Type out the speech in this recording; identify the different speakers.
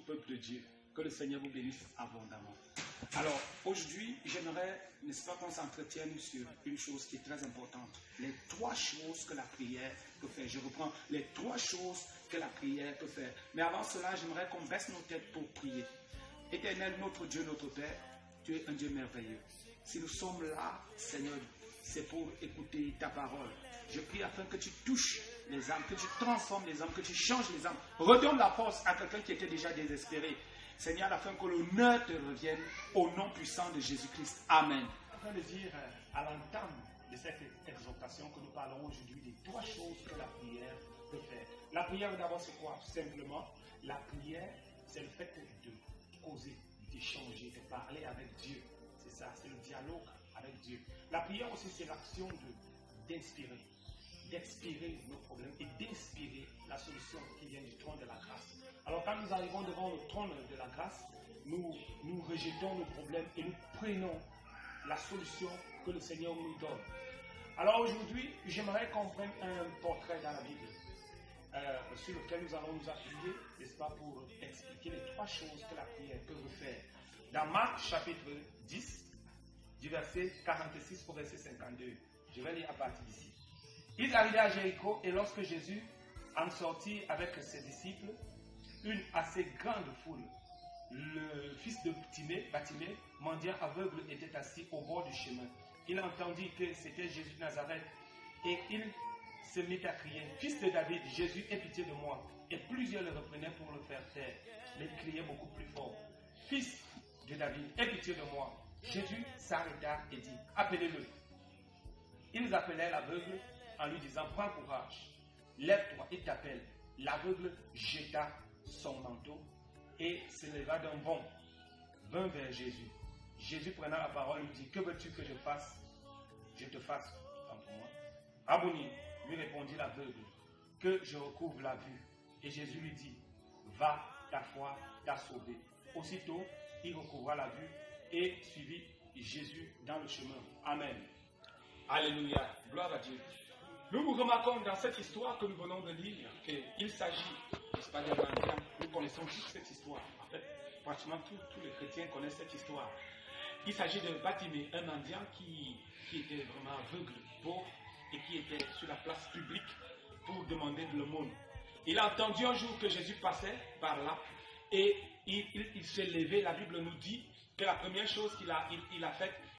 Speaker 1: peuple de Dieu. Que le Seigneur vous bénisse abondamment. Alors, aujourd'hui, j'aimerais, n'est-ce pas, qu'on s'entretienne sur une chose qui est très importante. Les 3 choses que la prière peut faire. Je reprends, les 3 choses que la prière peut faire. Mais avant cela, j'aimerais qu'on baisse nos têtes pour prier. Éternel, notre Dieu, notre Père, tu es un Dieu merveilleux. Si nous sommes là, Seigneur, c'est pour écouter ta parole. Je prie afin que tu touches les âmes, que tu transformes les âmes, que tu changes les âmes. Redonne la force à quelqu'un qui était déjà désespéré. Seigneur, afin que l'honneur te revienne au nom puissant de Jésus-Christ. Amen.
Speaker 2: Afin de dire à l'entame de cette exhortation que nous parlons aujourd'hui des 3 choses que la prière peut faire. La prière, d'abord, c'est quoi? Tout simplement, la prière, c'est le fait de causer, d'échanger, de parler avec Dieu. C'est ça, c'est le dialogue avec Dieu. La prière aussi, c'est l'action d'expirer nos problèmes et d'inspirer la solution qui vient du trône de la grâce. Alors quand nous arrivons devant le trône de la grâce, nous rejetons nos problèmes et nous prenons la solution que le Seigneur nous donne. Alors aujourd'hui, j'aimerais qu'on prenne un portrait dans la Bible sur lequel nous allons nous appuyer, n'est-ce pas, pour expliquer les 3 choses que la prière peut faire. Dans Marc chapitre 10, du verset 46 au verset 52, je vais lire à partir d'ici. Ils arrivaient à Jéricho et lorsque Jésus en sortit avec ses disciples, une assez grande foule, le fils de Batimée, mendiant aveugle, était assis au bord du chemin. Il entendit que c'était Jésus de Nazareth et il se mit à crier, « Fils de David, Jésus, aie pitié de moi. » Et plusieurs le reprenaient pour le faire taire, mais il criait beaucoup plus fort, « Fils de David, aie pitié de moi. » Jésus s'arrêta et dit, « Appelez-le. » Ils appelèrent l'aveugle en lui disant, « Prends courage, lève-toi et t'appelle. » L'aveugle jeta son manteau et se leva d'un bond, vint vers Jésus. Jésus prenant la parole lui dit, « Que veux-tu que je fasse? Je te fasse. » Rabboni, lui répondit l'aveugle, « Que je recouvre la vue. » Et Jésus lui dit, « Va, ta foi t'a sauvé. » Aussitôt, il recouvra la vue et suivit Jésus dans le chemin. Amen.
Speaker 1: Alléluia. Gloire à Dieu. Nous remarquons dans cette histoire que nous venons de lire qu'il s'agit, n'est-ce pas, d'un mendiant. Nous connaissons toute cette histoire. En fait, pratiquement tous les chrétiens connaissent cette histoire. Il s'agit de Batimée, un mendiant qui était vraiment aveugle, pauvre, et qui était sur la place publique pour demander de l'aumône. Il a entendu un jour que Jésus passait par là et il s'est levé. La Bible nous dit que la première chose qu'il a faite,